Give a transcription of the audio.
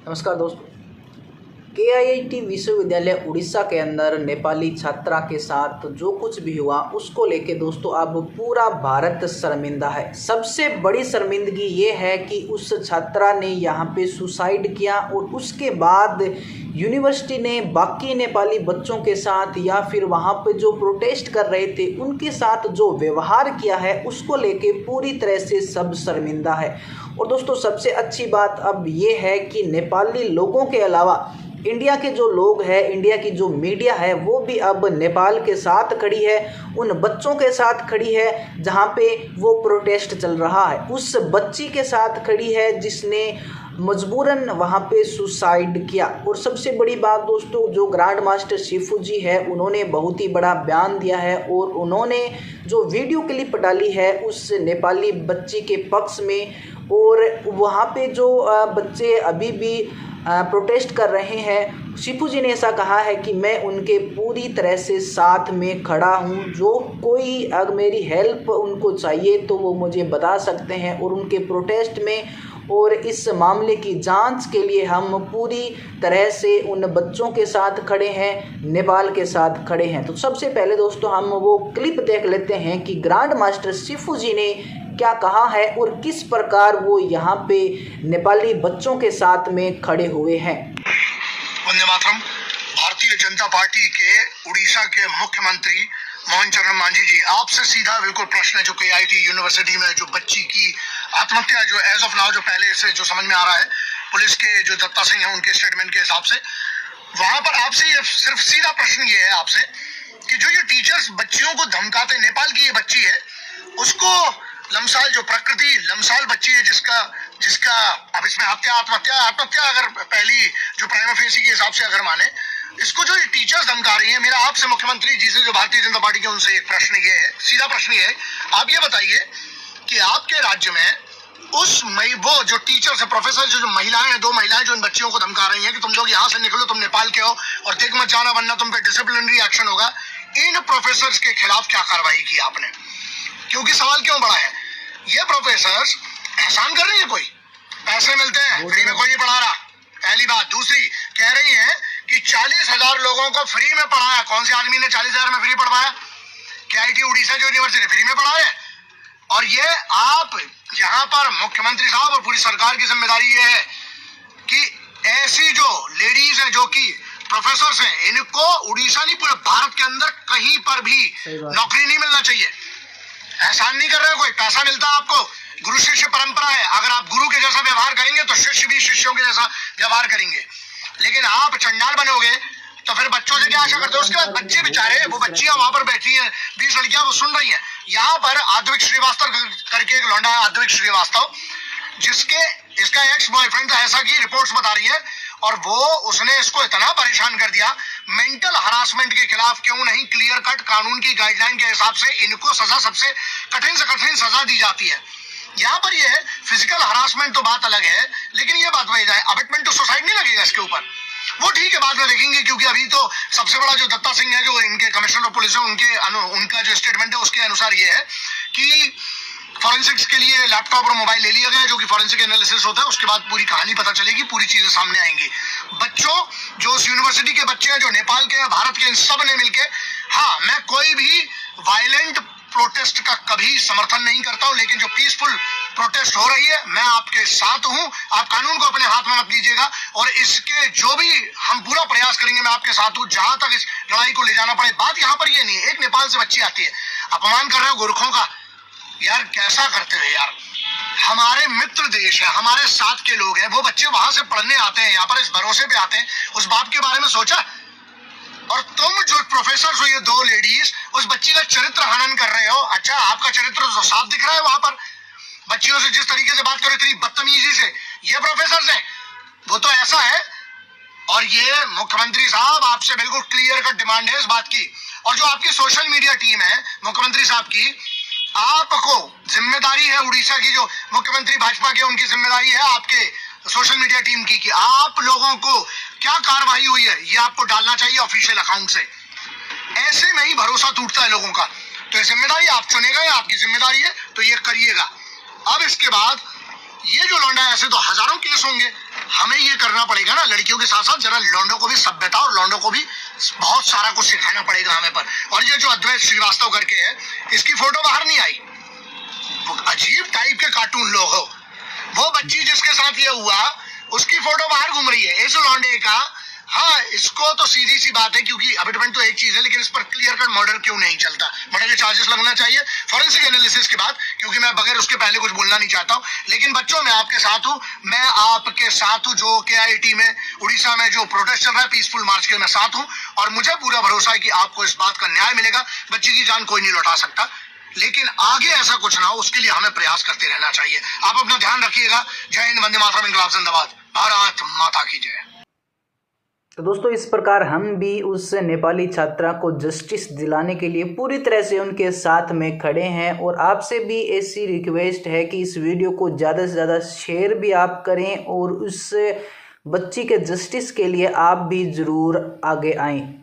नमस्कार दोस्तों। KIIT विश्वविद्यालय उड़ीसा के अंदर नेपाली छात्रा के साथ जो कुछ भी हुआ उसको लेके दोस्तों अब पूरा भारत शर्मिंदा है। सबसे बड़ी शर्मिंदगी ये है कि उस छात्रा ने यहाँ पे सुसाइड किया और उसके बाद यूनिवर्सिटी ने बाकी नेपाली बच्चों के साथ या फिर वहाँ पे जो प्रोटेस्ट कर रहे थे उनके साथ जो व्यवहार किया है उसको लेके पूरी तरह से सब शर्मिंदा है। और दोस्तों सबसे अच्छी बात अब ये है कि नेपाली लोगों के अलावा इंडिया के जो लोग हैं, इंडिया की जो मीडिया है वो भी अब नेपाल के साथ खड़ी है, उन बच्चों के साथ खड़ी है जहाँ पे वो प्रोटेस्ट चल रहा है, उस बच्ची के साथ खड़ी है जिसने मजबूरन वहाँ पे सुसाइड किया। और सबसे बड़ी बात दोस्तों, जो ग्रैंड मास्टर शिफू जी है उन्होंने बहुत ही बड़ा बयान दिया है और उन्होंने जो वीडियो क्लिप डाली है उस नेपाली बच्ची के पक्ष में, और वहाँ पे जो बच्चे अभी भी प्रोटेस्ट कर रहे हैं, शिफू जी ने ऐसा कहा है कि मैं उनके पूरी तरह से साथ में खड़ा हूँ। जो कोई अगर मेरी हेल्प उनको चाहिए तो वो मुझे बता सकते हैं, और उनके प्रोटेस्ट में और इस मामले की जांच के लिए हम पूरी तरह से उन बच्चों के साथ खड़े हैं, नेपाल के साथ खड़े हैं। तो सबसे पहले दोस्तों हम वो क्लिप देख लेते हैं कि ग्रैंड मास्टर शिफू जी ने क्या कहा है और किस प्रकार वो यहाँ पे नेपाली बच्चों के साथ में खड़े हुए हैं। वंदे मातरम। भारतीय जनता पार्टी के उड़ीसा के मुख्यमंत्री मोहन चरण मांझी जी, आपसे सीधा बिल्कुल प्रश्न है। जो KIIT यूनिवर्सिटी में जो बच्ची की आत्महत्या जो एज ऑफ नाउ जो पहले से जो समझ में आ रहा है, पुलिस के जो दत्ता सिंह है उनके स्टेटमेंट के हिसाब से, वहां पर आपसे सिर्फ सीधा प्रश्न ये है आपसे कि जो ये टीचर्स बच्चियों को धमकाते, नेपाल की ये बच्ची है उसको लमसाल जो प्रकृति लमसाल बच्ची है जिसका अब इसमें आत्महत्या अगर पहली जो प्राइमा फेसी के हिसाब से अगर माने, इसको जो ये टीचर्स धमका रही है, मेरा आपसे मुख्यमंत्री जी से जो भारतीय जनता पार्टी के उनसे एक प्रश्न ये है, सीधा प्रश्न ये है, आप ये बताइए कि आपके राज्य में वो जो टीचर्स है, प्रोफेसर जो महिलाएं हैं, 2 महिलाएं जो इन बच्चियों को धमका रही हैं कि तुम लोग यहाँ से निकलो, तुम नेपाल के हो और देख मत जाना वरना तुम पे डिसिप्लिनरी एक्शन होगा, इन प्रोफेसर्स के खिलाफ क्या कार्रवाई की आपने? क्योंकि सवाल क्यों बड़ा है, ये प्रोफेसर्स एहसान कर रही है, कोई पैसे मिलते हैं, फ्री में कोई नहीं पढ़ा रहा, पहली बात। दूसरी, कह रही है कि 40,000 लोगों को फ्री में पढ़ाया। कौन से आदमी ने 40,000 में फ्री पढ़वाया? KIIT उड़ीसा जो यूनिवर्सिटी फ्री में पढ़ा है। और ये आप यहाँ पर मुख्यमंत्री साहब और पूरी सरकार की जिम्मेदारी ये है कि ऐसी जो लेडीज है जो कि प्रोफेसर हैं, इनको उड़ीसा नहीं पूरे भारत के अंदर कहीं पर भी नौकरी नहीं मिलना चाहिए। एहसान नहीं कर रहे, कोई पैसा मिलता है आपको, गुरु शिष्य परंपरा है, अगर आप गुरु के जैसा व्यवहार करेंगे तो शिष्य भी शिष्यों के जैसा व्यवहार करेंगे। लेकिन आप चंडाल बनोगे तो फिर बच्चों से क्या आशा करते हो? उसके बाद बच्चे बेचारे, वो बच्चियां वहां पर बैठी हैं, 20 लड़कियां वो सुन रही हैं। यहाँ पर आद्विक श्रीवास्तव करके एक लौंडा है, आद्विक श्रीवास्तव, जिसके इसका एक्स बॉयफ्रेंड था, ऐसा की रिपोर्ट्स बता रही है, और वो उसने इसको इतना परेशान कर दिया। मेंटल हरासमेंट के खिलाफ क्यों नहीं क्लियर कट कानून की गाइडलाइन के हिसाब से इनको सजा, सबसे कठिन से कठिन सजा दी जाती है। यहाँ पर ये है फिजिकल हरासमेंट तो बात अलग है, लेकिन ये बात वही जाए, अबेटमेंट टू सुसाइड नहीं लगेगा इसके ऊपर, वो ठीक है बाद में देखेंगे। क्योंकि अभी तो सबसे बड़ा जो दत्ता सिंह है, जो इनके कमिश्नर ऑफ पुलिस है, उनका जो स्टेटमेंट है उसके अनुसार ये है कि फॉरेंसिक्स के लिए लैपटॉप और मोबाइल ले लिया गया, जो कि फॉरेंसिक एनालिसिस होता है, उसके बाद पूरी कहानी पता चलेगी, पूरी चीजें सामने आएंगी। बच्चों, जो उस यूनिवर्सिटी के बच्चे हैं, जो नेपाल के हैं, भारत के, इन सब ने मिलके, हाँ मैं कोई भी वायलेंट प्रोटेस्ट का कभी समर्थन नहीं करता हूं, लेकिन जो पीसफुल प्रोटेस्ट हो रही है मैं आपके साथ हूं। आप कानून को अपने हाथ में मत लीजिएगा, और इसके जो भी हम पूरा प्रयास करेंगे मैं आपके साथ हूं, जहां तक इस लड़ाई को ले जाना पड़े। बात यहाँ पर ये नहीं है, एक नेपाल से बच्ची आती है, अपमान कर रहे हो गोरखों का, यार कैसा करते हो यार, हमारे मित्र देश है, हमारे साथ के लोग हैं, वो बच्चे वहां से पढ़ने आते हैं, यहाँ पर इस भरोसे पे आते हैं, उस बाप के बारे में सोचा? और तुम जो प्रोफेसर हो, ये 2 लेडीज, उस बच्ची का चरित्र हनन कर रहे हो। अच्छा, आपका चरित्र तो साफ दिख रहा है, वहां पर बच्चियों से जिस तरीके से बात करो, इतनी बदतमीजी से, ये प्रोफेसर हैं, वो तो ऐसा है। और ये मुख्यमंत्री साहब, आपसे बिल्कुल क्लियर कट डिमांड है इस बात की, और जो आपकी सोशल मीडिया टीम है मुख्यमंत्री साहब की, आपको जिम्मेदारी है, उड़ीसा की जो मुख्यमंत्री भाजपा के, उनकी जिम्मेदारी है आपके सोशल मीडिया टीम की कि आप लोगों को क्या कार्रवाई हुई है ये आपको डालना चाहिए ऑफिशियल अकाउंट से। ऐसे में ही भरोसा टूटता है लोगों का। तो ये जिम्मेदारी आप चुनेगा, ये आपकी जिम्मेदारी है, तो ये करिएगा। अब इसके बाद ये जो लौंडा, ऐसे तो हजारों केस होंगे, हमें ये करना पड़ेगा ना, लड़कियों के साथ साथ जरा लौंडों को भी सभ्यता और लौंडों को भी बहुत सारा कुछ सिखाना पड़ेगा हमें पर। और ये जो अद्वैत श्रीवास्तव करके है, इसकी फोटो बाहर नहीं आई, अजीब टाइप के कार्टून लोग हो। वो बच्ची जिसके साथ ये हुआ उसकी फोटो बाहर घूम रही है, इस लौंडे का। हाँ, इसको तो सीधी सी बात है, क्योंकि अबेटमेंट तो एक चीज है, लेकिन इस पर क्लियर कट मर्डर क्यों नहीं चलता? मर्डर के चार्जेस लगना चाहिए फॉरेंसिक एनालिसिस के बाद, क्योंकि मैं बगैर उसके पहले कुछ बोलना नहीं चाहता हूँ। लेकिन बच्चों, मैं आपके साथ हूँ, मैं आपके साथ हूँ। जो KIT में उड़ीसा में जो प्रोटेस्ट चल रहा है, पीसफुल मार्च के, मैं साथ हूँ। और मुझे पूरा भरोसा है कि आपको इस बात का न्याय मिलेगा। बच्ची की जान कोई नहीं लौटा सकता, लेकिन आगे ऐसा कुछ ना हो उसके लिए हमें प्रयास करते रहना चाहिए। आप अपना ध्यान रखिएगा। जय हिंद, वंदे मातरम, इंकलाब जिंदाबाद, भारत माता की जय। तो दोस्तों, इस प्रकार हम भी उस नेपाली छात्रा को जस्टिस दिलाने के लिए पूरी तरह से उनके साथ में खड़े हैं। और आपसे भी ऐसी रिक्वेस्ट है कि इस वीडियो को ज़्यादा से ज़्यादा शेयर भी आप करें और उस बच्ची के जस्टिस के लिए आप भी ज़रूर आगे आएं।